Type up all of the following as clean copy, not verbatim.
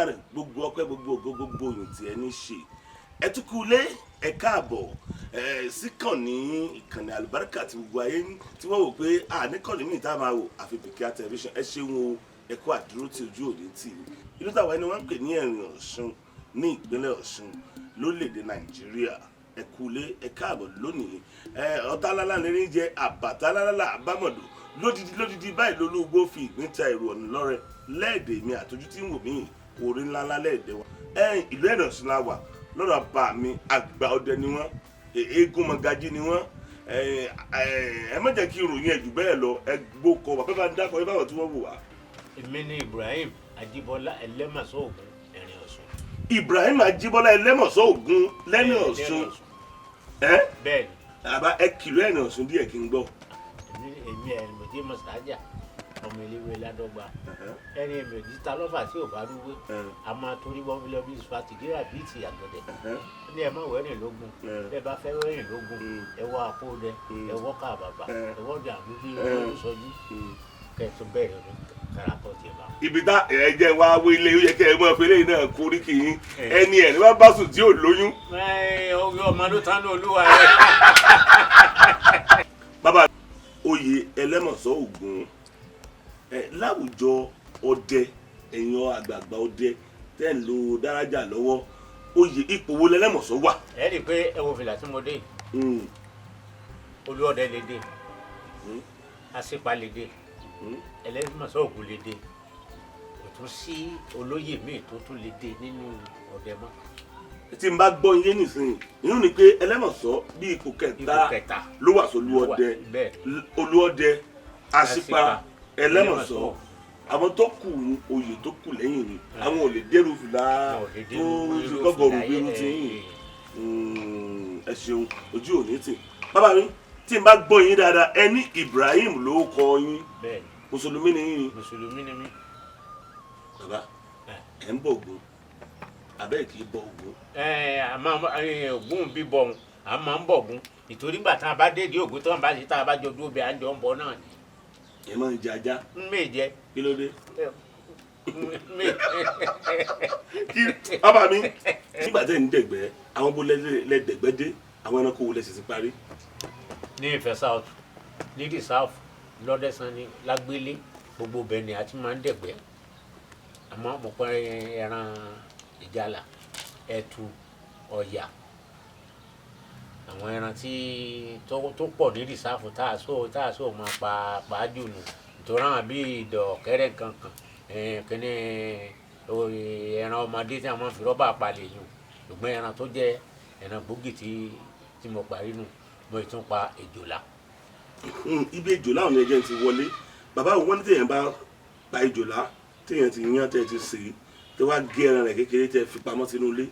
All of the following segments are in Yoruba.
Elédùmarè gbogbo ọpẹ́ gbogbo ògo gbogbo ohun tí ẹni ṣe ẹ tún kú lé ẹ káàbọ̀ síkàn ní ìkànnì àlùbáríkà tí gbogbo ayé tí wọ́n wò pé àníkànnì míì tá a máa wò àfi Bikear television ẹ ṣeun o ẹ kú àdúró tí Oju Ode tì í ìlú táwa ẹni wọ́n ń pè ní Ẹ̀rìn Ọ̀ṣun ní ìpínlẹ̀ Ọ̀ṣun lórílẹ̀‐èdè Nàìjíríà ẹ kú lé ẹ káàbọ̀ lónìí ọ̀tá lálá ní jẹ àbàtà lálá àbámọ̀dò lódìdí báyìí lolúgbó fi ìgbín ta èrò ọ̀nà lọ́rẹ lẹ́ẹ̀dẹ̀ mi àtọ́jú tí ń wò mí orí ńláńlá lẹ́ẹ̀dẹ̀ wa ìlú Ẹ̀rìn Ọ̀ṣun la wà lọ́dọ̀ bá mi àgbà ọdẹ ni wọ́n eégún mọ̀gájí ni wọ́n ẹ má jẹ́ kí ìròyìn ẹ̀jù bẹ́ẹ̀ lọ ẹ gbókọ̀ bàbá bá ń dákọ̀ ẹ báwọn tí wọ́n wò wá. èmi ni Ibrahim Ajíbọ́lá ẹlẹ́mọ̀sọ́ Ògún Ẹ̀rìn Ọ̀ṣun. Ibrahim Ajíbọ́lá ẹlẹ́mọ̀sọ́ Ògún lẹ́rìn Ọ̀ṣun bẹ́ẹ̀ni. àbá ẹ kìlọ̀ Ẹ̀rìn Ọ̀ṣun díẹ̀ kí n gbọ́. èmi ẹ̀rìnmọ̀dé mọ̀sájà ọmọ iléèwé ládọ́gba ẹni ẹ̀mẹ̀dí ta lọ́fà tí ò bá rúwé a máa torí wọn fi lọ bí fàtìgírà bíi ti àgbẹ̀dẹ̀ ní ẹ̀ má wẹ́rìn lógún ẹ bá fẹ́ wẹ́rìn lógún ẹ wọ àpò dẹ ẹ wọ́ ká bàbà ẹ wọ́ dà lórí ọdún sọjú kẹtù bẹ́ẹ̀ ló karakọ tiẹ̀ bá. ibi tá ẹ̀jẹ̀ wa wo ilé ó yẹ kẹ́ ẹ mọ́ fẹ́lẹ́ náà kórí kì í ẹni ẹ̀ ní wọ́n bá sùn tí ò lóyún. ọmọ ló tán ní olúwa rẹ. bàbá oyè ẹlẹ́mọ̀sọ́ Ògún láwùjọ ọdẹ èèyàn àgbààgbà ọdẹ tẹ́ ń lo dárájà lọ́wọ́ oyè ipò wo lẹ́lẹ́mọ̀sọ́ wà. ẹ rí i pé ẹ wo fìlà tí mo dé olúọdẹ lè dé àṣìpa lè dé ẹlẹ́mọ̀sọ́ Ògún lè dé kò tún sí olóyè míì tó tún lè dé nínú ọdẹ mọ́. tí n bá gbọ́ iye nìsín inú ni pé ẹlẹ́mọ̀sọ́ bí ipò kẹta ló wà sí olúọdẹ àṣìpa ẹlẹ́mọ̀sọ́ àwọn tó kù oyè tó kù lẹ́yìn ni àwọn ò lè dẹ́rù fìlà tó gbọ́gọ̀rù bírú ti yìn ẹ ṣeun Ojú Ode tì bàbá mi tí n bá gbọ́ yín dáadáa ẹni Ibrahim ló kọ yín mùsùlùmí ni yín. mùsùlùmí ni mí. bàbá ẹ̀ ń bọ̀ Ògún abẹ́ kì í bọ Ògún. Ògún bíbọ òun a máa ń bọ̀ Ògún nítorí gbà tá a bá dé di Ògún tó ń bá ṣe tá a bá jọ dúró bẹ́ẹ̀ à ń jọ ń bọ̀ náà ni. ẹ máa ń jẹ ajá. méje. kí ló dé. bàbá mi nígbà tẹ́ ń dẹ̀gbẹ́ àwọn bó lẹ́dẹ̀gbẹ́ dé àwọn ẹranko wo lẹ́sẹ̀ sí parí. ní Ifẹ̀ south ní the south lọ́dẹ̀sán ní lágbélé gbogbo bẹ́ẹ̀ ni a ti máa ń dẹ̀gbẹ́ àmọ́ mo pẹ́ ẹran ìjàlá ẹtu ọ̀yà àwọn ẹran tí tó pọ̀ ní rìsáàfù tá a sọ máa pa á jù nù nítorí àwọn bíi ìdọ̀kẹ́rẹ́ kankan kíní ẹran ọmọdé tí a máa fi rọ́bà palẹ̀ yùn ṣùgbọ́n ẹran tó jẹ́ ẹran gbòógì tí mo parí nù mo tún pa Ejoola. ibi Ejoola ọ̀nà ẹ̀jẹ̀ ti wọlé bàbá wọn ní tẹ̀yẹ̀ bá pa Ejoola tẹ̀yẹ̀ ti yán tẹ̀ ti sè é tẹ wá gé ẹran rẹ̀ kékeré tẹ fi pamọ́ sínú ilé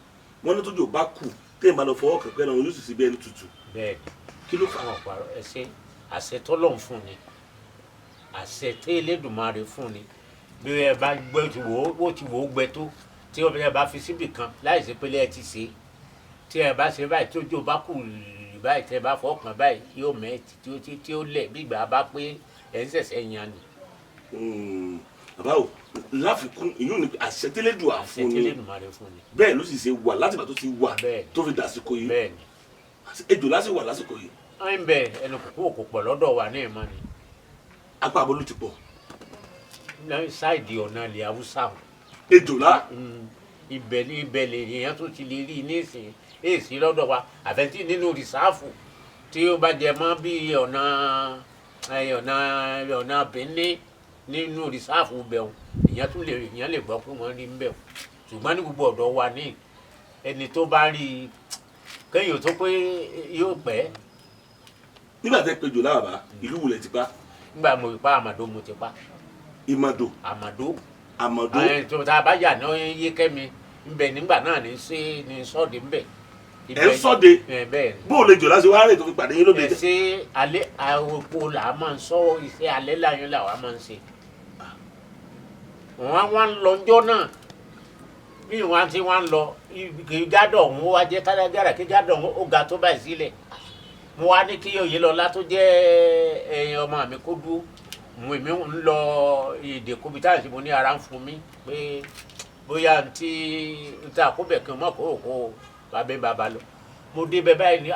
wọn ní tójú bá kù tẹ̀yẹ̀ bá lọ fọwọ́ kẹ̀kẹ́ náà yóò sì sí bí ẹni tutù. bẹ́ẹ̀ kí ló fà á. àwọn ọ̀pọ̀ ẹsẹ̀ àṣẹ tọ́lọ́run fún ni àṣẹ tí Elédùmarè fún ni bí ẹ bá gbẹ ti wò ó gbẹ tó tí ẹ bá fi síbì kan láì sí pé ẹ ti ṣe tí ẹ bá ṣe báyìí tójú bá kù báyìí tẹ bá fọwọ́ kàn báyìí yóò mẹ́ẹ̀tì tí ó lẹ̀ bí ìgbà bá pé ẹ̀ ń ṣẹ̀ṣẹ̀ yan ni. bàbá o láfikún ìyún ni àṣẹ tẹ́lẹ̀dùà fún ni bẹ́ẹ̀ ló sì ṣe wà láti ìgbà tó ti wà tó fi dàsìkò yìí Ejoola sì wà lásìkò yìí. wọ́n ń bẹ ẹnu kókó kò pọ̀ lọ́dọ̀ wa ní ìmọ̀ ni. apá abolo ti pọ̀. ṣáìdì ọ̀nà ilẹ̀ Haúsá. Ejoola. ibẹ̀ lè yẹn tó ti lè rí nísìnyí èsì lọ́dọ̀ wa àfẹ́ntì nínú rìsáàfù tí ó bá jẹ mọ́ bí ọ̀nà Benin nínú rìsáàfù bẹ̀rù ìyẹn lè gbọ́ pé wọ́n rí ń bẹ̀rù ṣùgbọ́n ní gbogbo ọ̀dọ̀ wa ní ẹni tó bá rí kéèyàn tó pé yóò pẹ́. nígbà tẹ́ pé Ejoola bàbá ìlú wulẹ̀ ti pa. nígbà mo pa Àmàdó mo ti pa. Ìmàdò. Àmàdó. tó tá a bá yà náà yé kẹ́mi ńbẹ nígbà náà ní sọ́ọ̀dì ńbẹ. ẹ ń sọ́ọ̀dì bẹ́ẹ̀ bó o lè Ejoola ṣe wá rìn tó fi pàdé yín lóde. ṣe alẹ́ àwòpọ̀ là á máa ń sọ iṣẹ́ alẹ́ láyún là wà máa ń ṣe. wọ́n wá ń lọ ọjọ́ náà bí wọ́n ti wá ń lọ gádọ̀ ọ̀hún wá jẹ́ kádágára kí gádọ̀ ọ̀hún ó ga tó báyìí sílẹ̀ mo wá ní kí Oyèlọ́lá tó jẹ́ ọmọ mi kó dúró mo èmi ń lọ èdè kóbi táyà tí mo ní ara ń fún mi pé bóyá n ta kó bẹ̀ kí n mọ̀ kó bàbá lọ mo dé bẹ báyìí ni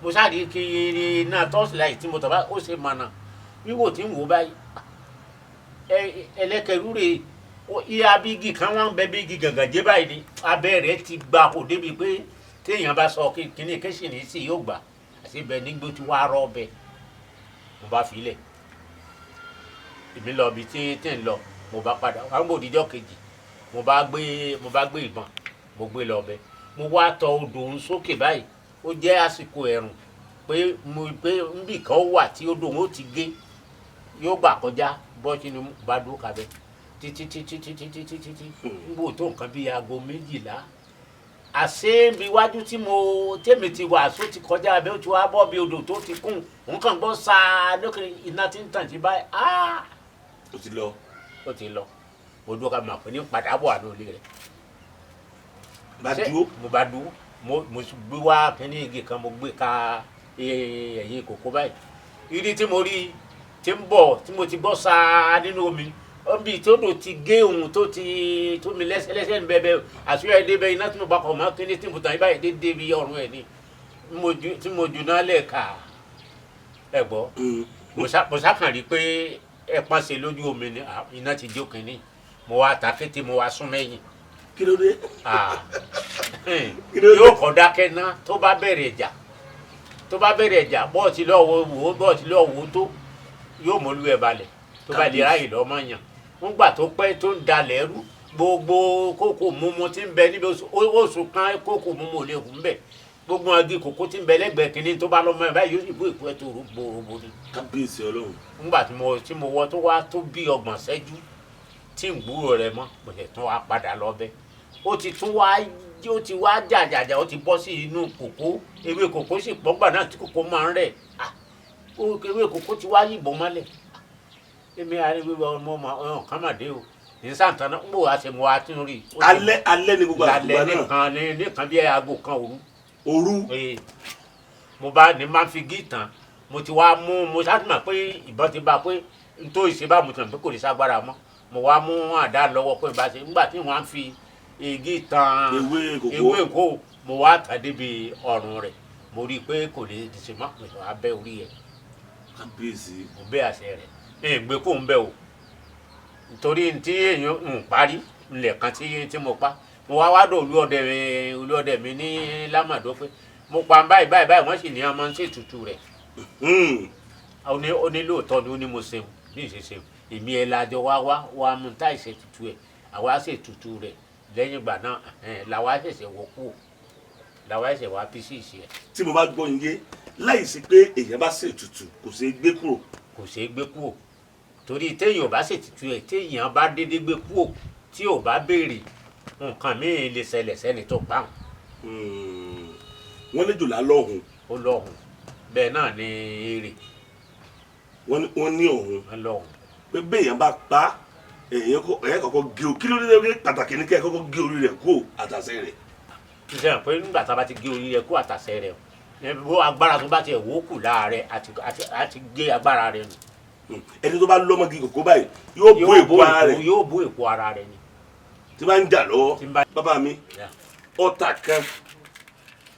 mo sáré kiri iná torchlight tí mo tọ̀ bá ó ṣe mọ̀nà wíwò tí ń wò báyìí ẹlẹ́kẹ̀rú rè ìyá bígi kan wọ́n ń bẹ bígi gàngànjẹ́ báyìí ni abẹ́ rẹ̀ ti gba kò débi pé téèyàn bá sọ kíní kéṣì ní sí yóò gbà àti ibẹ̀ nígbó tí wàá rọ́ ọbẹ̀ mo bá filẹ̀ èmi lọ ibi tí ń lọ mo bá padà àwọn òdìjọ́ kejì mo bá gbé ìbọn mo gbé lọ ọbẹ̀ mo wá tọ odò ń sókè báyìí ó jẹ́ àsìkò ẹ̀rùn pé nbì kan wà tí odò ń ó ti gé yóò gbà kọjá bọ́ sínú bá dúró kabẹ́ títí ń bò tó nǹkan bíi aago 12 àṣé bí iwájú tèmi ti wà só ti kọjá abẹ́ ó ti wá bọ́ bí odò tó ti kún òun kàn gbọ́ sáà lókè iná tí ń tàn sí báyìí ó ti lọ mo dúró ká máa pè ní padà bọ̀ àná olè rẹ̀ mo bá dúró mo gbé wá kíní igi kan mo gbé ka ẹ̀yìn kòkó báyìí ìdí tí mo rí tí ń bọ̀ tí mo ti bọ́ sáà nínú omi bí tó dò ti gé ohun tó mi lẹ́sẹ̀lẹ́sẹ̀ ń bẹ́ẹ̀ àṣírí ẹ̀dẹ́ bẹ́ẹ̀ iná tí mo bá kọ̀ mọ́ kíní tí mo tàn yín báyìí dédé bí ọ̀run ẹ̀ ní tí mo jù náà lẹ́ẹ̀ka ẹ̀ gbọ́ mo sákàn rí pé ẹ̀ pọ́n ṣe lójú omi ni iná ti jó kínní mo wá ta kété mo wá sún mẹ́yìn. kí ló dé. yóò kọ́ dákẹ́ ná tó bá bẹ̀rẹ̀ ẹ̀jà bọ́ọ̀tì lọ́wọ́ wò tó yóò mọ̀lú ẹ̀ balẹ̀ tó bá lè ráyè lọ́mọ yàn ń gbà tó pẹ́ tó ń dalẹ̀ rú gbogbo kókò mímu tí ń bẹ níbi oṣù kan kókò mímu ò lè hù ń bẹ̀ gbogbo agi kòkó tí ń bẹ lẹ́gbẹ̀ẹ́ kínní tó bá lọ́mọ ẹ̀ báyìí yóò sì bó ìkú ẹ̀ tó rúgbòrògbò ni. kábíyèsí ọlọ́run. ńgbà tí mo wọ tó wá tó bí 30 ṣẹ́jú tí ń gbúrò rẹ̀ mọ́ mo lè tún wá padà lọ bẹ́ ó ti wá jàjàjà ó ti bọ́ sí inú kòkó ewé kòkó sì pọ́ngbà náà tí kòkó máa ń rẹ̀ ewé kòkó ti wá yìnbọn mọ́lẹ̀ èmi àríwá ọmọ kan mà dé o ní sàǹtàn náà ń bò wá ṣe mo wá tún rí. alẹ́ ni gbogbo àgbà náà. alẹ́ nìkan bí aago kan òru. mo bá ní máa fi gí tán mo ti wá mú mo ṣáàtúmọ̀ pé ìbọn ti bá pé n tó ìṣe bá mo tàn pé kò ní ságbára mọ́ mo wá mú àdá lọ́wọ́ pé bá ṣe nígbà tí wọ́n á fi igi tan ewé kó mo wá tà débi ọrùn rẹ̀ mo rí i pé kò lè ṣe mọ́ mo sọ abẹ́ orí ẹ̀. kábíyèsí. mo bẹ́ àṣẹ rẹ̀ gbé kó ń bẹ o nítorí tí èèyàn ń parí ilẹ̀ kan tí mo pa mo wá dọ̀ olúọdẹ mi ní lámàdó pé mo pa báyìí wọ́n sì ní ọmọ ń ṣètùtù rẹ̀ ó ní lóòótọ́ ni ó ní mo ṣeun ní ìṣeṣeun èmi ẹ̀ lájọ wá mú tá ìṣètùtù ẹ̀ àwa ṣètùtù rẹ̀ lẹ́yìn ìgbà náà làwa ṣẹ̀ṣẹ̀ wọ́ kú làwa ṣẹ̀ṣẹ̀ wá pí sí ìṣe ẹ̀. tí mo bá gbọ́ yín yé láì sí pé èèyàn bá ṣètùtù kò ṣeé gbé kúrò. kò ṣeé gbé kúrò torí téèyàn bá ṣètùtù ẹ̀ téèyàn bá dédé gbé kúrò tí ò bá béèrè nǹkan míì lè ṣẹlẹ̀ sẹ́ni tó pa wọn. wọ́n ní Ejoola lọ́hùn. ó lọ́hùn bẹ́ẹ̀ náà ni èrè. wọ́n ní ọ̀hún. lọ́hùn. pé béèyàn bá pa èèyàn kọ́kọ́ gé o kí ló dé pàtàkì ní kẹ́ ẹ kọ́kọ́ gé orí rẹ̀ kó àtàṣe rẹ̀. ṣe é pé nígbà tá a bá ti gé orí rẹ̀ kó àtàṣe rẹ̀ bó agbára tó bá tiẹ̀ wó kù láàárẹ̀ àti gé agbára rẹ̀ nù. ẹni tó bá lọ́mọgi kòkó báyìí yóò bó èpo ara rẹ̀. yóò bó èpo ara rẹ̀ ni. tí bá ń jà lọ́wọ́ bàbá mi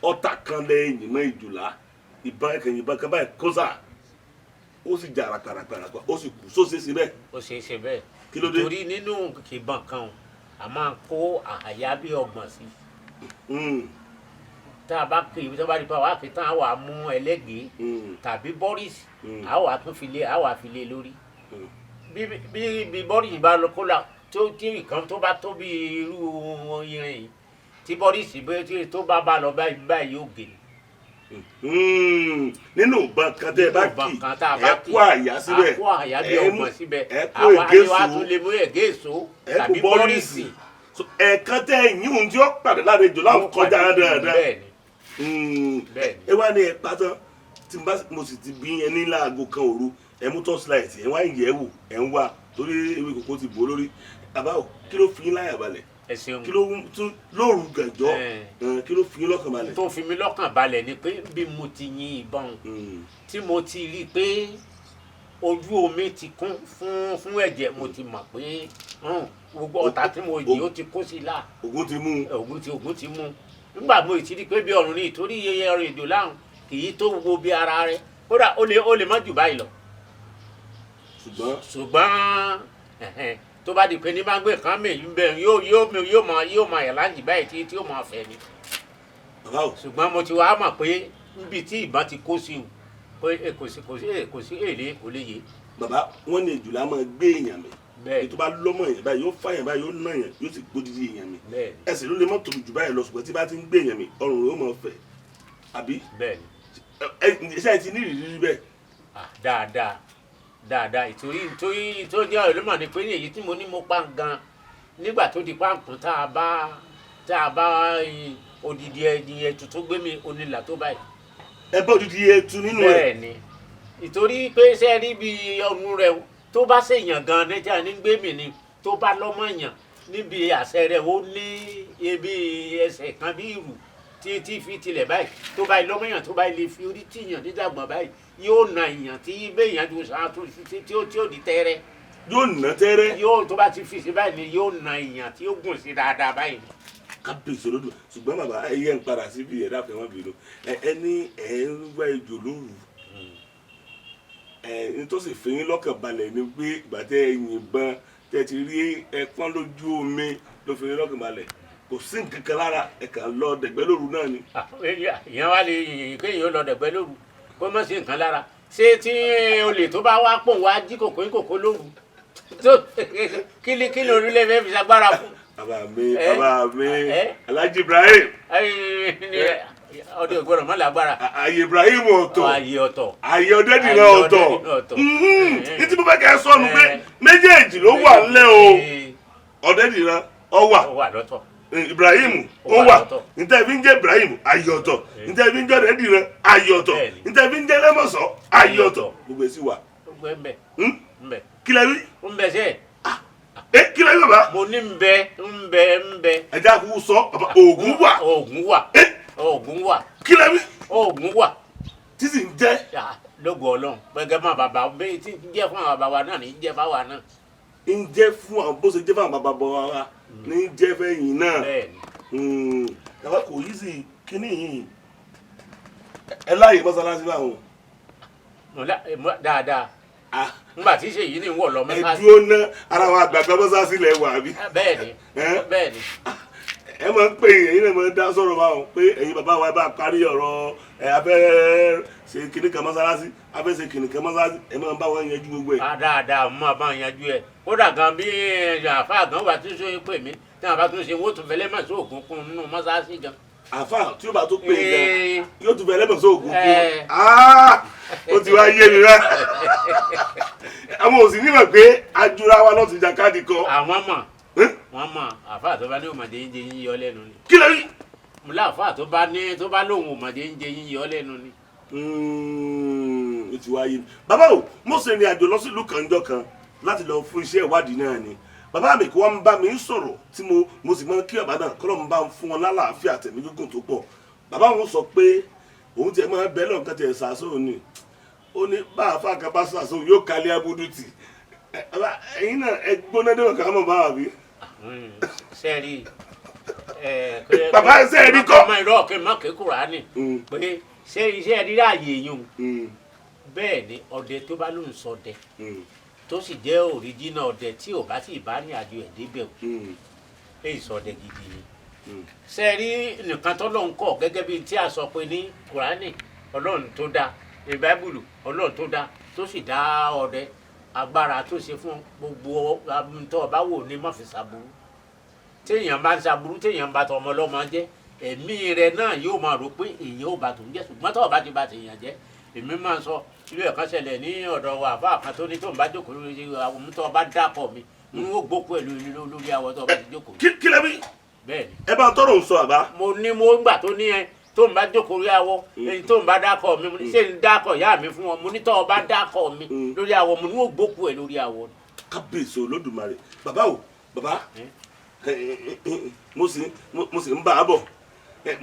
ọ̀tá kan lẹ́yìn mọ́ Ejoola ìbọn kan báyìí kọ́sà ó sì jà ràpàràpàràpà ó sì kú sóṣè sí bẹ́ẹ̀. ó ṣe é ṣe bẹ́ẹ̀ kí ló dé. torí nínú ìbọn kan a máa kó àyà bí 30 sí. tá a bá pè é tó bá rí pa wá pé tán á wà mú ẹlẹ́gbẹ̀ẹ́ tàbí bọ́rìsì á wà tún fi lé lórí. bí bọ́rìsì bá lọ kó la tí nǹkan tó bá tó bí irú irin yìí tí bọ́rìsì tó bá lọ báyìí yóò gé. nínú ìbọn kan tẹ́ ẹ bá kì ẹ kó àyà síbẹ̀ ẹ kó àyà bí 30 síbẹ̀ ẹ kó ègéso àwa tún lè mú ègéso tàbí bọ́rìsì. ẹ̀ẹ̀kan tẹ́ ẹ̀yìn ohun tí ó pàdé lára Ejoola ń kọjá dáadáa. ẹ wá ní ẹ pátán tí mo sì ti bí ẹni láago kan òru ẹ mú torchlight ẹ wá yẹ̀ wò ẹ ń wá torí ewé kòkó ti bò lórí àbáwò kí ló fi yín láyà balẹ̀ kí ló tún lóru gànjọ́ kí ló fi yín lọ́kàn balẹ̀. tó fi mí lọ́kàn balẹ̀ ni pé bí mo ti yin ìbọn tí mo ti rí i pé ojú omi ti kún fún ẹ̀jẹ̀ mo ti mọ̀ pé gbogbo ọ̀tá tí mo yìí ó ti kó sí là. Ogun ti mú. Ogun ti mú nígbà mo ti rí pé bí ọ̀run ní ìtorí iye ọ̀rọ̀ èdò láhùn kì í tó gbogbo bí ara rẹ̀ kódà ó lè má jù báyìí lọ. ṣùgbọ́n tó bá di pé ní bá ń gbé kan mi yóò máa yà láǹjì báyìí tí yóò máa fẹ́ ni. ṣùgbọ́n mo ti wá mọ̀ pé níbi tí ìbọn ti kó sí o pé kò sí èlé kò lè yé. Bàbá wọn ní Ejoola máa gbé èèyàn mi ètò bá lọ́mọ èèyàn báyìí yóò fàyàn báyìí yóò nà yàn yóò sì gbódìdí èèyàn mi ẹsẹ̀ ló lè mọ́ tóbi jù báyìí lọ ṣùgbọ́n tí bá ti ń gbé èèyàn mi ọrùn rẹ̀ ó mọ̀ fẹ̀ àbí. ṣé ẹ ti ní ìrírí bẹ́ẹ̀. dáadáa ìtorí tó jẹ́ ọ̀rẹ́mọ̀ ni pé ní èyí tí mo ní mo pa gan nígbà tó di páǹpù tá a bá odidi ẹni ẹtù tó gbé mi onílà tó báyìí. ẹ bá odidi ẹtù nínú ẹ. bẹ́ẹ̀ ni ìtorí pé ṣe rí bí ọrùn rẹ̀ tó bá ṣèyàn gan ní tí a ní gbé mi ni tó bá lọ́mọ yàn níbi àṣẹ rẹ̀ ó ní ebi ẹsẹ̀ kan bí ìrù tí fi tilẹ̀ báyìí tó bá lọ́mọ yàn tó bá lè fi orí tìyàn dídàgbọ̀n báyìí yóò na èèyàn tí béèyàn ju sàn tó tí ó di tẹ́rẹ́. yóò nà tẹ́rẹ́. yóò tó bá ti fi sí báyìí ni yóò na èèyàn tí ó gùn sí dáadáa báyìí. kábíyèsí olódò ṣùgbọ́n bàbá ẹyẹ ń padà síbi ẹ̀dá fẹ́ wọn bínú ẹni ẹ̀ ń wá ejò lóru tó sì fi yín lọ́kàn balẹ̀ ni pé ìgbà tẹ́ ẹ yìnbọn tẹ́ ti rí ẹpọ́n lójú omi ló fi yín lọ́kàn balẹ̀ kò sí nǹkan kan lára ẹ kàn lọ dẹ̀gbẹ́ lóru náà ni. ìyẹn wá lè yìnyín kéèyàn lọ dẹ̀gbẹ́ lóru kó má sí nǹkan lára ṣé tí olè tó bá wá pòun wá jí kòkó lóru kí ni orílẹ̀ fẹ́ fi ṣagbára fún. bàbá mi Alhaji Ibrahim. ọdẹ ògbọ́dọ̀ mọ́ lágbára. ààyè Ibrahim ọ̀tọ̀ ààyè ọ̀tọ̀ ààyè Ọdẹ́dìran ọ̀tọ̀ ní tí mo fẹ́ kẹ́ ẹ sọnù pé méjèèjì ló wà ńlẹ̀ o Ọdẹ́dìran ó wà lọ́tọ̀ Ibrahim ó wà níta fi ń jẹ́ Ibrahim ààyè ọ̀tọ̀ níta fi ń jẹ́ Ọdẹ́dìran ààyè ọ̀tọ̀ níta fi ń jẹ́ Lẹ́mọ̀sọ́ ààyè ọ̀tọ̀ gbogbo èsì wà. kí lẹ rí. ń bẹ sẹ́ẹ̀. kí lẹ rí bàbá. mo ní ń bẹ. ẹja kúkú sọ Ògún wà. Ogun wà. kí lẹ rí. Ogun wà. títí ń jẹ́. lógo Ọlọ́run gbẹgẹ mọ bàbá bẹ́ẹ̀ tí ń jẹ́ fún àwọn bàbá wa náà ní jẹ́ fáwa náà. ń jẹ́ fún àwọn bó ṣe jẹ́ fún àwọn bàbá wa ní jẹ́ fẹ́yìn náà. bàbá kò yí sí kínní yìí ẹ láàyè mọ́sálásí báwọn. dáadáa nígbà tí ṣe yìí ní wọ̀ lọ mẹ́ta. ẹ dúró ná ara wa àgbàgbà mọ́sálásí lẹ̀ wà bí. bẹ́ẹ̀ni. ẹ máa ń pè yín náà máa ń dá sọ̀rọ̀ báwọn pé ẹ̀yin bàbá wa bá parí ọ̀rọ̀ abẹ́ ṣe kìnìkan mọ́sálásí abẹ́ ṣe kìnìkan mọ́sálásí ẹ máa ń bá wọn yanjú gbogbo ẹ̀. dáadáa mo máa bá wọn yanjú ẹ kódà gan bí àfa gan wà tí sóyún pè mí tí wọn bá tún ṣe wọn ó tún fẹlẹ́ mọ̀ sí Ògún kún nínú mọ́sálásí gan. àfa tí ó bá tó pè é gan yóò tún fẹlẹ́ mọ̀ sí Ògún kún ó ti wá yé mi rẹ àwọn òsì nímọ̀ pé ajura wa lọ́ọ́ ti jà káàdì kọ. àwọn mọ̀ wọ́n mọ̀ àfa tó bá ní òmàdé ń jẹ yín yọ lẹ́nu ni. kí ló rí. mo láfa tó bá lóhùn òmàdé ń jẹ yín yọ lẹ́nu ni. ó ti wáyé bàbá o mo ṣe ìrìn àjò lọ sí ìlú kanjọ kan láti lọ fún iṣẹ́ ìwádìí náà ni bàbá mi kí wọ́n bá mi sọ̀rọ̀ tí mo sì mọ kí bàbá náà kọ́ ló ń bá fún wọn lálàáfíà tẹ̀mí gígùn tó pọ̀ bàbá wọn sọ pé òun tiẹ̀ máa bẹ́ẹ̀ lọ́nkàn tiẹ̀ sàásùn ni ó ní bá àfa kan bá sàásùn yóò kálí abúdútì ẹ̀yin náà ẹ gbóná dé ọ̀kan mọ̀ báwa bí. sẹ́ẹ̀rì bàbá sẹ́ẹ̀rì kọ́. ọmọ ìlú ọ̀kẹ́ mọ́kẹ́ Kùránì pé iṣẹ́ rí ààyè yùn bẹ́ẹ̀ ni ọdẹ tó bá lóun sọdẹ tó sì jẹ́ òríjínà ọdẹ tí ò bá sì bá ní àjò ẹ̀ débẹ̀ o èyí sọdẹ gidi ni sẹ́ẹ̀rì nìkan tó lóun kọ̀ gẹ́gẹ́ bíi tí a sọ pé ní Kùránì Ọlọ́run tó dá ní Báíbùlù Ọlọ́run tó dá tó sì dá ọdẹ agbára tó ṣe fún gbogbo tó ọba wò ní má fi ṣàbùrú téèyàn bá ń ṣàbùrú téèyàn bá tọmọ ọlọ́mọ jẹ́ ẹ̀mí rẹ̀ náà yóò máa rò pé èèyàn ò bá tòun jẹ́ ṣùgbọ́n tó ọba ti bá tèèyàn jẹ́ èmi máa ń sọ irú ẹ̀kan ṣẹlẹ̀ ní ọ̀dọ̀ wa àbá kan tó ní tó ń bá jókòó lórí àwọn tó ọba dákọ̀ mi n ó gbókù ẹ̀ lórí àwọ̀ tó ọba ti jókòó. kí lẹ bí. bẹ́ẹ̀ni. ẹ bá ń tọrọ ń sọ àbá. mo ní mo ń gbà tó ní ẹ tó ń bá jókòó lórí àwọ̀ èyí tó ń bá dákọ̀ mi ṣé ń dákọ̀ ìyá mi fún wọn mo ní tó ọba dákọ̀ mi lórí àwọ̀ mo ní ó gbókù ẹ̀ lórí àwọ̀. kábíyèsí Olódùmarè bàbá o bàbá mo sì ń bá a bọ̀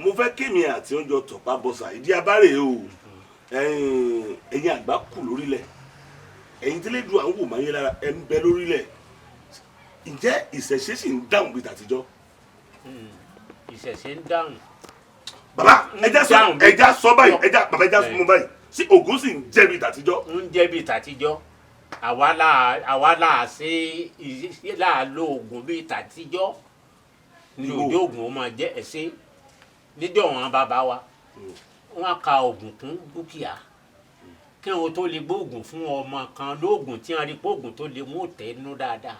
mo fẹ́ kémi àti oúnjẹ tọ̀pá bọ̀sà ìdí abárè o ẹ̀yin àgbà kù lórílẹ̀ ẹ̀yin tí lẹ́dùn àwọn wò máa yé lára ẹ̀ ń bẹ lórílẹ̀ ǹjẹ́ ìṣẹ̀ṣe sì ń dáhùn bíi tàtijọ́. ìṣẹ̀ṣe ń dáhùn. bàbá ẹja sọ báyìí bàbá ẹja sọ mọ báyìí sí Ògún sì ń jẹ́ bíi tàtijọ́. ń jẹ́ bíi tàtijọ́ àwa là lo Ògún bíi tàtijọ́ ní òjò Ògún ó máa jẹ́ ẹ̀ṣẹ́ níjọ́ wọn bàbá wa wọ́n ka Ògún kún Dukiya kí wọn tó lè gbóògùn fún ọmọ kan lóògùn tí wọn rí pé Ògún tó lè mú tẹnu dáadáa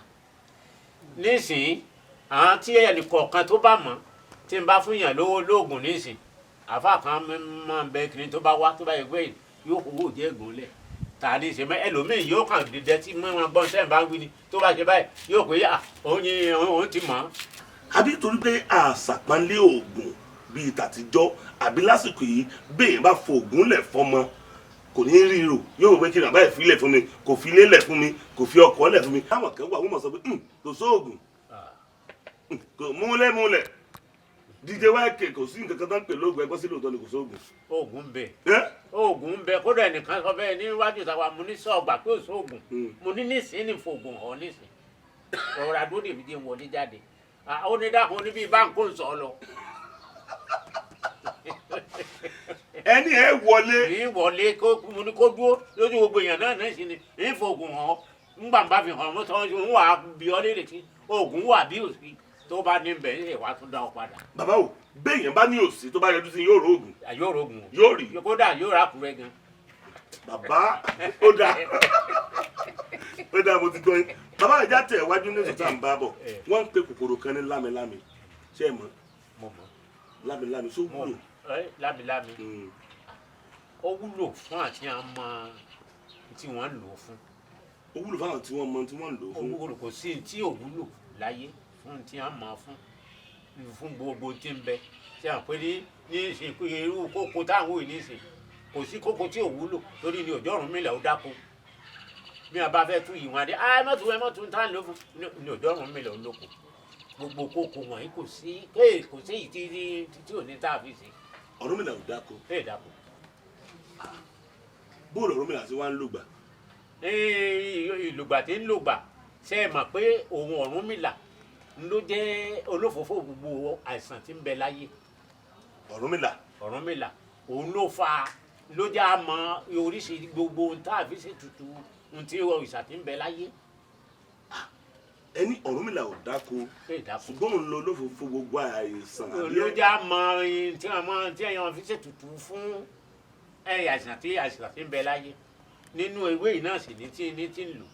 nísìnyí àwọn tí ẹnìkọ̀ọ̀kan tó bá mọ̀ tí n bá fún yàn lówó lóògùn nísìnyí àfa kan máa ń bẹ kiri tó bá wá tó bá yẹ pé yóò owó jẹ́ Ògún lẹ̀ tàbí ṣe mẹ ẹlòmíì yóò kàn dídẹ tí wọn gbọ́n sẹ́yìn bá ń wí ni tó bá ṣe báyìí yóò pé òun ti mọ̀. àbí torí pé àṣàpánlé Ògún bíi tàtijọ́ àbí lásìkò yìí bẹ́ẹ̀ bá fo Ògún lẹ̀ fọmọ kò ní rí rò yóò wò pé kí ni àbá ìfilẹ̀ fún mi kò fi ilé lẹ̀ fún mi kò fi ọkọ̀ lẹ̀ fún mi. táwọn kan wà wọ́n mọ̀ sọ pé kò sóògùn kò múlẹ̀ díje wáìkè kò sí nǹkan kan tó ń pè lóògùn ẹgbọ́n sí lóòótọ́ ni kò sóògùn. Ògùn ń bẹ Ògùn ń bẹ kódà ẹnìkan sọ bẹ́ẹ̀ níwájú ìtawà mo ní sọ̀gbà pé ò sóògùn mo ní nísìnyí ní fògùn ọ̀ nísìnyí ọ̀rọ̀ àdúrà èmi jẹ́ wọlé jáde ó ní dáhùn ní bíi báńkò ń sọ lọ. ẹni ẹ wọlé. ní wọlé mo ní kó dúró lójú gbogbo èèyàn náà náà sì ni ní fògùn hàn ńgbà ń bá fi hàn mọ́tò ń wà bí ọ léèrè tí Ògùn wà bí òsì tó bá ní bẹ̀ ẹ̀ wá tún dá ọ padà. bàbá o béèyàn bá ní òsì tó bá yọjú sí yóò rógùn. yóò rógùn o yóò rí. kódà yóò rà kúrẹ́ gan. bàbá ó dáa ó dáa mo ti gbọ́ yín. bàbá ìjà tẹ̀ wájú ní ìsọ̀tà ń bá bọ̀ wọ́n ń pe kòkòrò kan ní lámilámi ṣé ẹ mọ̀. mo mọ̀. lámilámi só wúlò. lámilámi ó wúlò fún àti àmọ́ tí wọ́n ń lò ó fún. ó wúlò fún àwọn tí wọ́n mọ tí wọ́n ń lò ó fún. ó wúlò kò sí tí ò wúlò láyé fún tí a máa fún gbogbo tí ń bẹ tí a pè ní ìsìnkú irú kókó táwọn ò ní sìn kò sí kókó tí ò wúlò torí ni òjò Ọ̀rúnmìlà ó dáko bí a bá fẹ́ tún ìwọ̀n adé mọ́tò ń tán ló fún ni òjò Ọ̀rúnmìlà ó lóko gbogbo kókó wọ̀nyí kò sí èyí tí ò ní tá a fi sí. Ọ̀rúnmìlà ò dáko. ẹ dáko. bóòlù Ọ̀rúnmìlà tí wọ́n ń lògbà. ìlògbà tí ń lògbà ṣe é mọ̀ pé òun Ọ̀rúnmìlà ló jẹ́ olófòfò gbogbo àìsàn tí ń bẹ láyé. Ọ̀rúnmìlà òun ló fa ló jẹ́ àmọ́ oríṣi gbogbo ohun tá a fi ṣe tutù ohun tí ìsà tí ń bẹ láyé. ẹni Ọ̀rúnmìlà ò dáko ṣùgbọ́n òun ló olófòfò gbogbo àìsàn. ló jẹ́ àmọ́ tí èèyàn fi ṣe tutù fún àìsàn tí ń bẹ láyé nínú ewé yìí náà sì ní tí ń lò.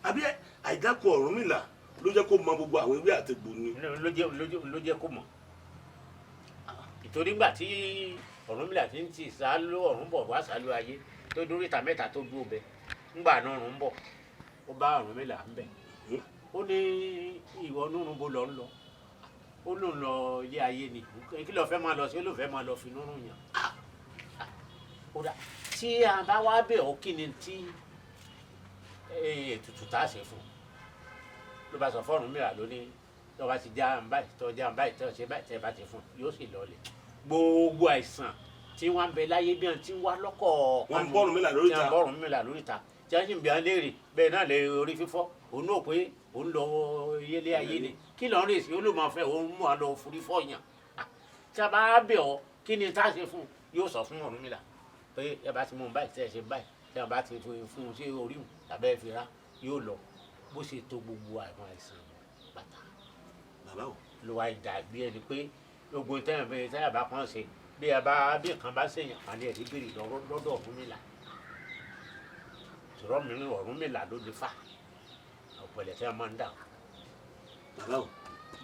àbí àìdáko Ọ̀rúnmìlà ló jẹ́ kó mọ gbogbo àwọn ewé àtegbò ni. ló jẹ́ kó mọ̀ ìtorí gbà tí Ọ̀rúnmìlà ti ń ti sálọ ọ̀run bọ̀ wá sálọ ayé tó dórí ìta mẹ́ta tó dúró bẹ ńgbà náà ọ̀run bọ̀ ó bá Ọ̀rúnmìlà ń bẹ̀ ó ní ìwọ nínú bó lọ ń lọ ó ló ń lọ ilé ayé ni kí ló fẹ́ máa lọ sí ó ló fẹ́ máa lọ fi nínú yàn kódà tí a bá wá bẹ̀ ọ́ kí ni tí ètùtù tá a ṣe fún ló bá sọ fọ́ọ̀rùn mìíràn lónìí tó bá ti já ń báyìí tó já ń báyìí tó ṣe báyìí tẹ́ bá ti fún yóò sì lọlẹ̀ gbogbo àìsàn tí wọ́n ń bẹ láyé bí wọ́n ti ń wá lọ́kọ̀ wọ́n ń bọ́ọ̀rùn mìíràn lórí ta tí wọ́n bọ́ọ̀rùn mìíràn lórí ta tí wọ́n sì ń bí wọn léèrè bẹ́ẹ̀ náà lè orí fífọ́ òun náà pé òun lọ yẹlé ayé ni kí lọ́n rèé sí olùmọ̀fẹ́ òun mú wa lọ forí fọ́ọ̀yàn tí a bá bẹ̀ ọ́ kí ni tá a ṣe fún yóò sọ fún Ọ̀rúnmìlà pé ẹ bá ti mú un báyìí tẹ́ ẹ ṣe báyìí tí a bá ti fún un sí orí mu tàbí ẹ fi ra yóò lọ bó ṣe tó gbogbo àwọn àìsàn bàtà ló wá dàbí ẹni pé gbogbo tẹ́yà bá kàn ṣe bí nǹkan bá ṣèyàn pàdé ẹ̀rí bèrè lọ́dọ̀ Ọ̀rúnmìlà ṣùgbọ́n Ọ̀rúnmìlà ló lè fà ọ̀pẹ̀lẹ̀ tí a máa ń dà. bàbá o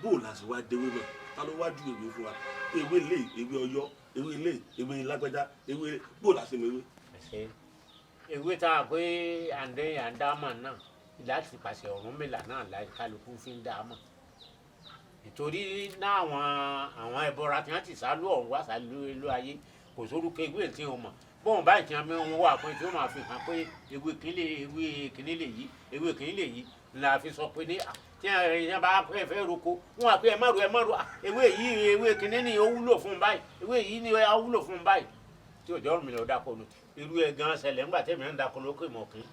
bó o la ṣe wá déwé náà ta ló wájú ìwé fún wa ewé lè ewé Ọ̀yọ́ ewé lè ewé lágbájá ewé bó o la ṣe mọ ewé. ewé tá a pé àndámà náà láti pàṣẹ Ọ̀rúnmìlà náà láì kálukú fi ń dá a mọ̀ nítorí náà àwọn ẹbọra tí wọ́n ti sálú ọ̀hún wá sálú ìlú ayé kò sórúkọ ewé tí wọ́n mọ̀ bọ́n báyìí tí wọ́n wà pé tí wọ́n máa fi hàn pé ewé kìíní lè yí ewé kìíní lè yí la fi sọ pé ní tí wọ́n bá fẹ́ roko wọ́n wà pé ẹ má ro ewé yìí ewé kìíní ni ó wúlò fún báyìí ewé yìí ni ó wúlò fún báyìí tí òjò Ọ̀rúnmìlà dáko nù irú ẹ̀ gan ṣẹlẹ̀ ńgbà tẹ̀mí ń dáko lókè mọ̀kín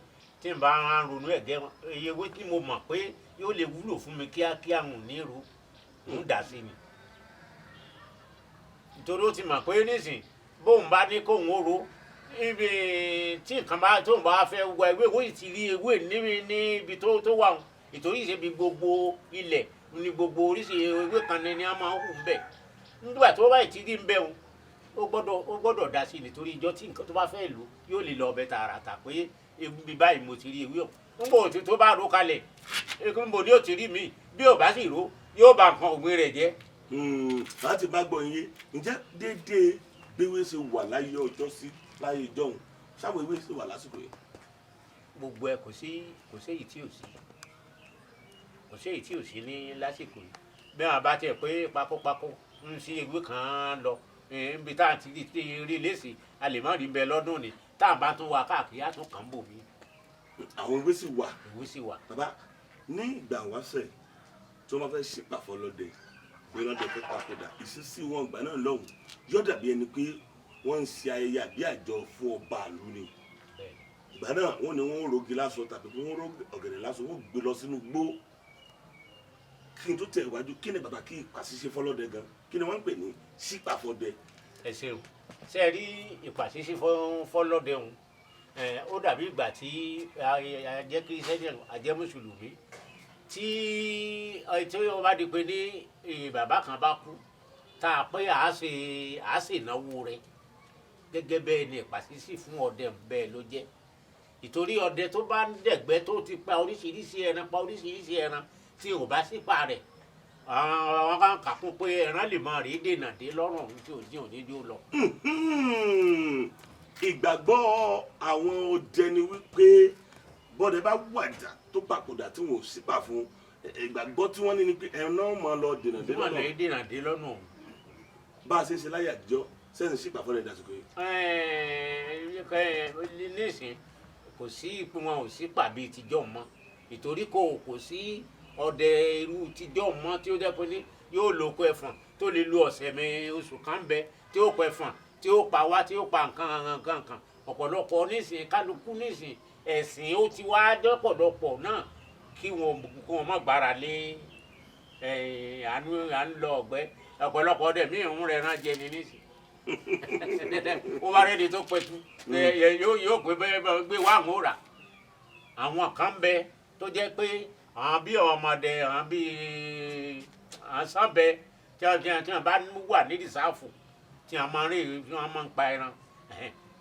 tí tí n bá ń ronú ẹ̀gẹ́ wọn iye owó tí mo mọ̀ pé yóò lè wúlò fún mi kíákíá ń ní ro ń dà sí ni nítorí ó ti mọ̀ pé nísìn bóun bá ní kóun ó ro ibi tí nǹkan bá tóun bá fẹ́ wọ ewé owó ti rí ewé níbi tó wà wọn ìtorí ìṣèbí gbogbo ilẹ̀ ní gbogbo oríṣi ewé kan ní a máa ń hù ń bẹ̀ nígbà tó bá ti rí ń bẹ̀ wọn ó gbọ́dọ̀ dá sí nítorí ìjọ tí nǹkan tó bá fẹ́ lò yóò lè lọ ọbẹ̀ tààràtà pé ebi báyìí mo ti rí ewé ọ̀hún níbo tí tó bá ro kalẹ̀ níbo ni yóò ti rí mi bí ò bá sì ro yóò bà nǹkan ògbìn rẹ̀ jẹ́. láti bá gbọ́ yín ǹjẹ́ déédéé gbéwé ṣe wà láyé ọjọ́ sí láyé ìjọ́hun sáwọn ewé ṣe wà lásìkò yìí. gbogbo ẹ kò sí èyí tí ò sí ní lásìkò yìí bí wọn bá tiẹ̀ pé pakópakó ń sí ewé kan lọ níbi tá à ti rí lẹ́sìn a lè má rí bẹ lọ́dún ni tá à bá tún wá káàkiri á tún kàn ń bò mí. àwọn ewé sì wà. ewé sì wà. bàbá ní ìgbà wáṣẹ̀ tí wọ́n fẹ́ ṣèpàfọ́ lọ́dẹ pé lọ́dẹ fẹ́ papòdà ìṣesí wọn ìgbà náà lọ́hùn yóò dàbí ẹni pé wọ́n ń ṣe ayẹyẹ àbí àjọ fún ọba àlú ni ìgbà náà wọ́n ní wọ́n rogi láṣọ tàbí wọ́n ro ọ̀gẹ̀dẹ̀ láṣọ wọ́n gbé lọ sínú gbó kí n tó tẹ̀ iwájú kí ni bàbá kí ìpàṣíṣe fọlọ́dẹ gan kí ni wọ́n ń pè ní ṣípàfọ́dẹ. ẹ ṣeun ṣe rí ìpàṣíṣe fọlọ́dẹ ọ̀hún ó dàbí ìgbà tí ajẹ́ kírísítẹ́nì ajẹ́ mùsùlùmí tí wọ́n bá di pé ní bàbá kan bá kú tá a pé à á ṣe ìnáwó rẹ̀ gẹ́gẹ́ bẹ́ẹ̀ ni ìpàṣíṣe fún ọdẹ bẹ́ẹ̀ ló jẹ́ ìtorí ọdẹ tó bá ń dẹ̀gbẹ́ tó ti pa oríṣiríṣi ẹran tí ò bá sípa rẹ̀ àwọn kan kà fún pé ẹran lè máa rí dènà dé lọ́rùn ohun tí ò dín òní dé ó lọ. ìgbàgbọ́ àwọn ọdẹ ni wípé bọ́dẹ bá wàjà tó papòdà tí wọn ò sípà fún ìgbàgbọ́ tí wọ́n ní ni pé ẹran náà máa lọ dènà dé lọ́nà. wọ́n lè dènà dé lọ́nà. bá a ṣe ń ṣe láyé àtijọ́ sẹ́yìn sípà fọ́lẹ̀ dàsìkò yìí. nísìn kò sí ipò wọn ò sípà bíi tijọ́ mọ́ ìtorí kò sí ọdẹ irú tijọ́ mọ́ tí ó jẹ́ pé ní yóò lo oko ẹ̀fọ̀n tó lè lo ọ̀sẹ̀ oṣù kan bẹ tí ó pa ẹ̀fọ̀n tí ó pa wá tí ó pa nǹkan ọ̀pọ̀lọpọ̀ nísìn kálukú nísìn ẹ̀sìn ó ti wá dọ́pọ̀lọpọ̀ náà kí wọn má gbára lé à ń lọ ọ̀gbẹ́ ọ̀pọ̀lọpọ̀ ọdẹ míì ń rẹ̀ rán jẹ ní nísìn ó bá rẹ́ni tó pẹ̀tù yóò gbé wá àwọn òrà àwọn kan bẹ tó jẹ́ pé àwọn bí ọmọdé àwọn bí sábẹ tí wọn bá wà nídìí sáfù tí wọn máa rí tí wọn máa ń pa ẹran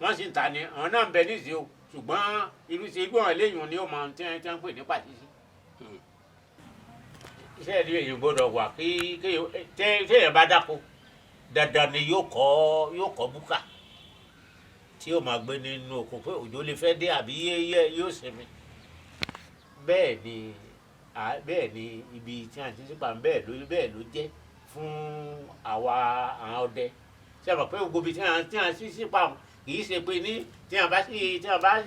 wọn sì ń ta ni àwọn náà ń bẹ nídìí o ṣùgbọ́n irúṣẹ́ igbó eléyìí ni ó máa tí wọn pè ní pàṣíṣí. iṣẹ́ ìlú èyí gbọ́dọ̀ wà kí téèyàn bá dáko dandan ni yóò kọ́ búkà tí yóò máa gbé nínú oko pé òjò lè fẹ́ dé àbí yóò sinmi bẹ́ẹ̀ ni ibi tí a ti sípa bẹ́ẹ̀ ló jẹ́ fún àwa àwọn ọdẹ ṣe mọ̀ pé gbogbo ibi tí a ti sípa kì í ṣe pé ní tí a bá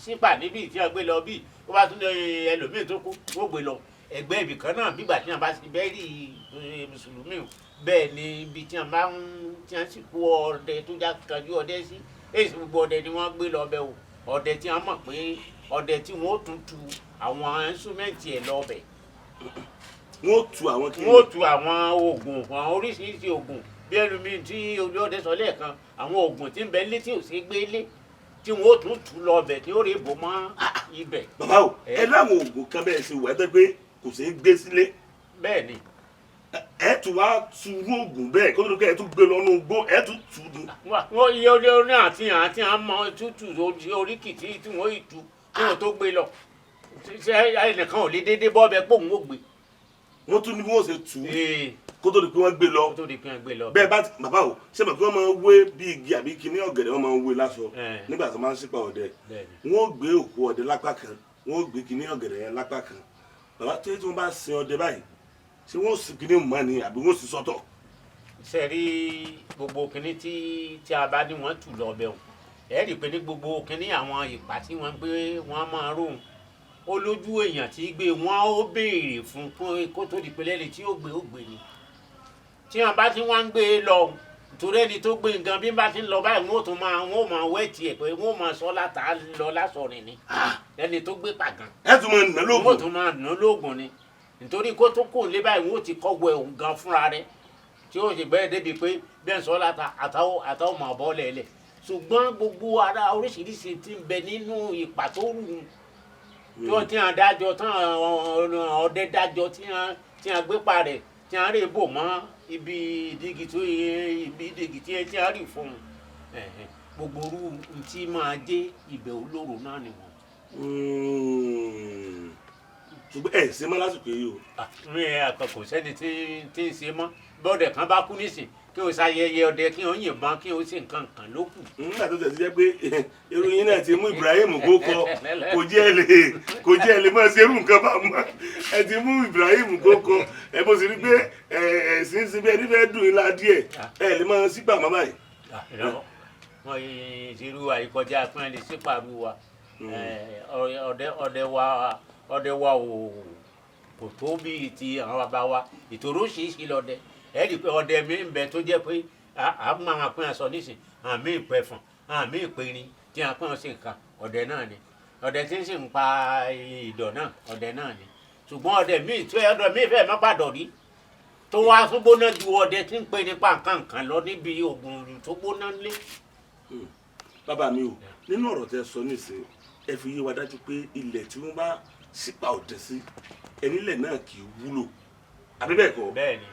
sípa níbi tí a gbé lọ bí ó bá tún lè ẹlòmíì tó kú ó gbé lọ ẹgbẹ́ ibì kan náà bígbà tí a bá ti bẹ́ẹ̀rì mùsùlùmí bẹ́ẹ̀ ni ibi tí a sì kó ọdẹ tó já kanjú ọdẹ sí èyí gbogbo ọdẹ ni wọ́n gbé lọ bẹ́ẹ̀ o ọdẹ tí a mọ̀ pé ọdẹ tí wọ́n tún tu àwọn ẹnsúmẹ́ǹtì ẹ̀ lọ́bẹ̀. wọ́n tu àwọn kí ni. wọ́n tu àwọn oògùn àwọn oríṣiríṣi oògùn bí ẹlòmíì tí olóòdẹ sọ lẹ́ẹ̀kan àwọn oògùn tí ń bẹ létí ò sí gbé lé tí wọ́n tún tu lọ́bẹ̀ tí ó rè bò mọ́ ibẹ̀. bàbá o ẹ láwọn oògùn kan bẹ́ẹ̀ ṣe wà ẹ́ tẹ́ pé kò sí gbé sílé. bẹ́ẹ̀ ni. ẹ tún wá tu irú oògùn bẹ́ẹ̀ kó tó dé ẹ tún gbé lọ́nà igbó ẹ tún tu dùn. wọ́n iye oní àti àmọ́ tútù oríkìtì tí wọ́n ì tu kí wọ́n tó gbé lọ ṣe ẹnìkan ò lè dédé bọ́ ọbẹ̀ pò ń wò gbé. wọ́n tún ní bí wọ́n ṣe tù ú kó tó di pé wọ́n gbé lọ. bẹ́ẹ̀ bá bàbá o ṣe mọ̀ pé wọ́n máa ń wé bí igi àbí kíní ọ̀gẹ̀dẹ̀ wọ́n máa ń wé láṣọ nígbà tó máa ń ṣípa ọdẹ wọ́n gbé òkú ọdẹ lápá kan wọ́n gbé kíní ọ̀gẹ̀dẹ̀ yẹn lápá kan bàbá tí wọ́n bá sin ọdẹ báyìí ṣé wọ́n sì kíní mọ́ ni àbí wọ́n sì sọ́tọ̀. ṣe rí gbogbo kíní tí a bá ní wọ́n tù lọ bẹ̀ wọ́n ẹ̀ rí i pé ní gbogbo kíní àwọn ìpà tí wọ́n gbé wọ́n máa róhùn olójú èèyàn tí gbé wọn ó béèrè fún kó tó di pẹlẹ tí ó gbé ni tí wọn bá ti wọn ń gbé lọ torí ẹni tó gbé nǹkan bí bá ti ń lọ báyìí wọn ò máa wẹ tiẹ̀ pé wọn ò máa sọ látà lọ lásọrin ni ẹni tó gbé pàgán. ẹ tún máa nà lóògùn. wọ́n tún máa nà lóògùn ni nítorí kó tó kò lé báyìí wọ́n ti kọ́gbọ́ ẹ̀hún gan fúnra rẹ̀ tí ó sì bẹ́ẹ̀ débi pé bẹ́ẹ̀ sọ láta àtàwọn máa bọ́ lẹ́lẹ̀ ṣùgbọ́n gbogbo ara oríṣiríṣi ti ń bẹ nínú ipa tó rù tí wọ́n ti hàn dájọ́ tán ọdẹ dájọ́ tí wọ́n gbé pa rẹ̀ tí wọ́n rè bò mọ́ ibi ìdígi tí wọ́n rì fún un gbogbo orú tí máa dé ibẹ̀ olóró náà ni wọ́n. ṣùgbọ́n ẹ̀ ṣe mọ́ lásìkò yìí o. mi kò sẹ́ni tí ń ṣe mọ́ bọ́ọ̀dẹ̀ kan bá kú nísìn kí o ṣayẹyẹ ọdẹ kí o yìnbọn kí o ṣe nǹkan kan ló kù. nígbà tó tẹ̀sí jẹ́ pé ìròyìn náà ti mú Ibrahim kókó kò jẹ́ ẹ lè máa ṣe irú nǹkan bá mọ́ ẹ ti mú Ibrahim kókó ẹ bó ṣe rí pé ẹ̀sìn sí bí ẹni fẹ́ dùn ilá díẹ̀ ẹ lè máa sípà mọ́ báyìí. wọ́n yìí ti rú àìkọjá pín lè sípàrú wa ọdẹ wa kò tó bí ti àwọn bàbá wa ìtòrò ṣìṣì lọdẹ ẹ rí i pé ọdẹ mi ń bẹ tó jẹ́ pé àwọn àwọn apín aṣọ nísìn àmì ìpẹfọn àmì ìpẹrin tí a pín ọsẹ nǹkan ọdẹ náà ni ọdẹ tí ń sì ń pa ìdọ̀ náà ọdẹ náà ni ṣùgbọ́n ọdẹ míì tí ọdẹ míì fẹ́ẹ̀ má pàdọ̀ rí tó wá tó gbóná ju ọdẹ tí ń pè nípa nǹkan lọ níbi oògùn tó gbóná lé. bàbá mi ò nínú ọ̀rọ̀ tẹ sọ nísìnyí ẹ fi yé wa dájú pé ilẹ̀ tí wọ́n bá sípa ọdẹ sí ẹnílẹ̀ náà kì í wúlò àbí bẹ́ẹ̀ kọ́. bẹ́ẹ̀ni.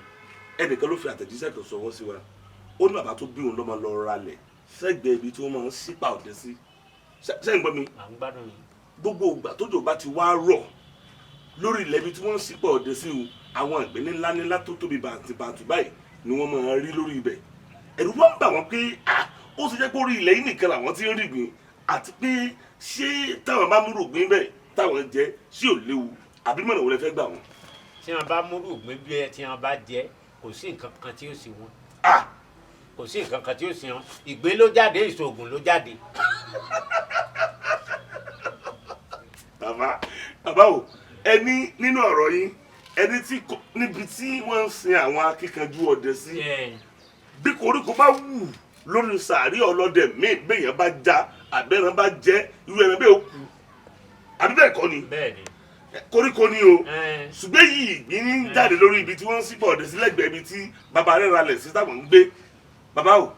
ẹnìkan ló fi àtẹ̀jíṣẹ́ kan sọwọ́ sí wa ó ní bàbá tó bí òun lọ́mọ lọ ralẹ̀ sẹ́gbẹ̀ẹ́ ibi tí wọ́n máa ń sípa ọdẹ sí sẹ́yìn gbọ́ mi. à ń gbádùn yìí. gbogbo ìgbà tójò bá ti wá rọ̀ lórí ilẹ̀ ibi tí wọ́n ń sípa ọdẹ sí o àwọn ìgbẹ́ ńlá tó tóbi bàǹtìbàǹtì báyìí ni wọ́n máa rí lórí ibẹ̀ ẹ̀rù wá ń bà wọ́n pé ó ti jẹ́ pé orí ilẹ̀ yìí nìkan làwọn ti ń rí gbìn àti pé ṣé táwọn bá múrò gbìn bẹ́ẹ̀ táwọn jẹ sí ò léwu àbí mọ̀nà wo lẹ fẹ́ gbà wọ́n. tí wọn bá múrò gbìn bí ẹ tí wọn bá jẹ kò sí nǹkan kan tí ó sì wọn. kò sí nǹkan kan tí ó sì wọn ìgbé ló jáde ìṣògùn ló jáde. bàbá o ẹni nínú ọ̀rọ̀ yín ẹni tí níbi tí wọ́n ń sin àwọn akíkanjú ọdẹ sí bí koríko bá wù lórí sàárì ọlọ́dẹ míì béèyàn bá já àbẹ́rẹ́ bá jẹ́ irú ẹ̀rẹ́ bẹ́ẹ̀ ó kú àbí bẹ́ẹ̀ kọ́ ni koríko ni o ṣùgbọ́n yìí ìgbín ní jáde lórí ibi tí wọ́n ń sípò ọdẹ sí lẹ́gbẹ̀ẹ́ ibi tí bàbá rẹ̀ ralẹ̀ sí táwọn ń gbé bàbá o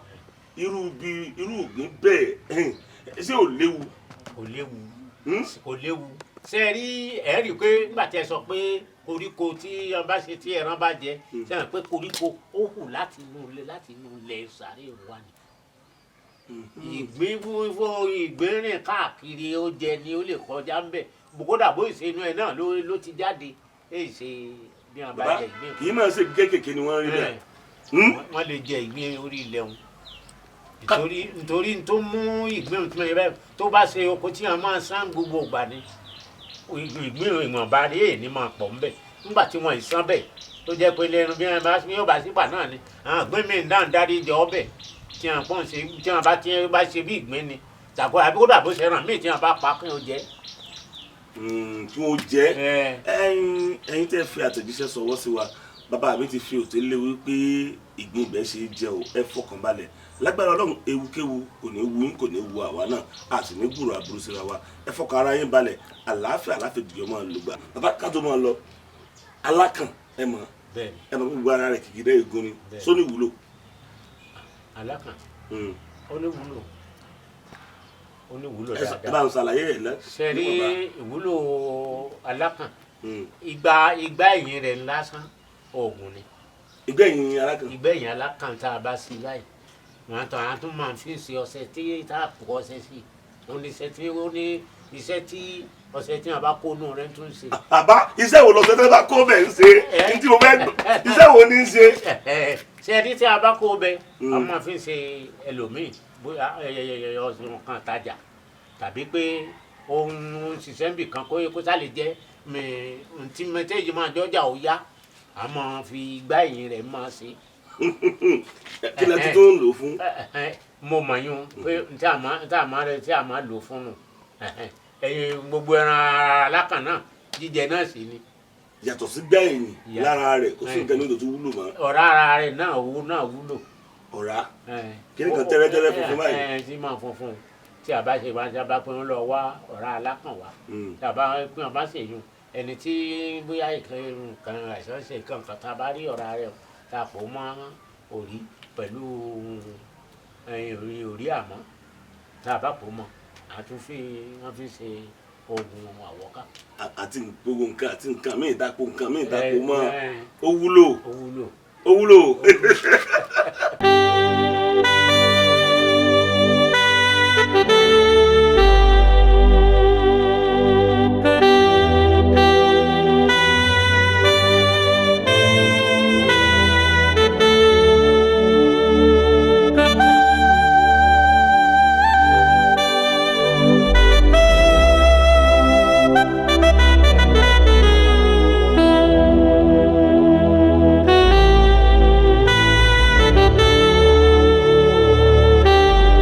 irú ìgbín bẹ́ẹ̀ ṣé ò léwu. kò léwu ṣe rí ẹ rí i pé nígbà tí ẹ sọ pé koríko tí wọn bá ṣe tí ẹran bá jẹ ṣe hàn pé koríko ó hù láti inú ilẹ̀ sàárè wa ni ìgbín rìn káàkiri ó jẹ ni ó lè kọjá ń bẹ bùkódà bó ìṣe inú ẹ náà ló ti jáde èyí ṣe bí wọn bá jẹ ìgbín. kì í máa ṣe kéékèèké ni wọ́n rí bẹ́ẹ̀. wọ́n lè jẹ ìgbín orí ilẹ̀ wọn nítorí tó mú ìgbín tó yẹ bẹ́ẹ̀ tó bá ṣe oko tí wọn máa sán gbogbo ìgbà ni ìgbín ìwọ̀nba rí èyí ni máa pọ̀ ńbẹ̀ nígbà tí wọ́n ìsán bẹ̀ tó jẹ́ pé lẹ́nu bí wọ́n bá sípà náà ni àwọn ìgbín mi ń dárí jẹ ọbẹ̀ tí wọ́n pọ̀ ṣe tí wọ́n bá ṣe bí ìgbín ni tàbí àbíkódà bó ṣe ràn míì tí wọ́n bá pa kí wọ́n jẹ. kí wọ́n jẹ ẹ̀yin tẹ́ fi àtẹ̀jíṣẹ́ sọwọ́ sí wa bàbá mi ti fi òtẹ́ lé wípé ìgbín ìgbẹ́ ṣe jẹ o ẹ fọkàn balẹ̀ lágbára Ọlọ́run ewukéwu kò ní wu yín kò ní wu àwa náà a sì ní gbúrò àbúrò síra wa ẹ fọkàn ara yín balẹ̀ àlàáfíà dìjọ máa lò gbà bàbá kájọ máa lọ alákàn ẹ mọ̀ gbogbo ara rẹ̀ kìkì dẹ́ egun ni sóní wúlò. alákàn ó ní wúlò dáadáa. ẹ bá ń ṣàlàyé rẹ̀ lẹ́. ṣe rí ìwúlò alákàn ìgbà ẹ̀yìn rẹ̀ lásán oògùn ni. ìgbẹ̀yìn alákàn. ìgbẹ̀yìn alákàn tá a bá sí báyìí wọn tún máa fi ṣe ọṣẹ tí tá a pò ọṣẹ sí ó ní iṣẹ́ tí ọṣẹ tí wọn bá kó nù rẹ tún ṣe. àbá iṣẹ́ wo lọ́sẹ̀ tí wọ́n bá kó bẹ̀ ń ṣe ní tí mo fẹ́ iṣẹ́ wo ní í ṣe. ṣe ẹni tí a bá kó bẹ a máa fi ṣe ẹlòmíì bóyá ọ̀sùn kan tajà tàbí pé ohun ṣiṣẹ́ níbì kan kó sálè jẹ́ tí mẹtẹ́ẹ̀jì máa jọjà ó yá a máa fi gbá ẹ̀yìn rẹ̀ máa ṣe. kí lẹ ti tó ń lò fún. mo mọ̀ yún pé tí a máa lò fún nù gbogbo ẹran alákàn náà jíjẹ náà sì ni. yàtọ̀ sí gbẹ̀yìn lára rẹ̀ kò sí nǹkan ní ìdọ̀tí wúlò mọ́. ọ̀rá ara rẹ̀ náà wúlò. ọ̀rá kí ni kan tẹ́rẹ́tẹ́rẹ́ funfun báyìí. tí máa funfun tí a bá ṣe máa jábá pé wọ́n lọ wá ọ̀rá alákàn wá tí a bá pé wọ́n bá ṣèyún ẹni tí bóyá nǹkan àìsàn ṣe nǹkan kan tá a bá rí ọ̀rá rẹ̀ tá a pò mọ́ orí pẹ̀lú orí àmọ́ tá a bá pò mọ́ àtúnfi wọ́n fi ṣe oògùn àwọ̀ká. àti gbogbo nǹkan àti nǹkan míì dápò nǹkan míì dápò mọ́ ó wúlò. ó wúlò. ó wúlò.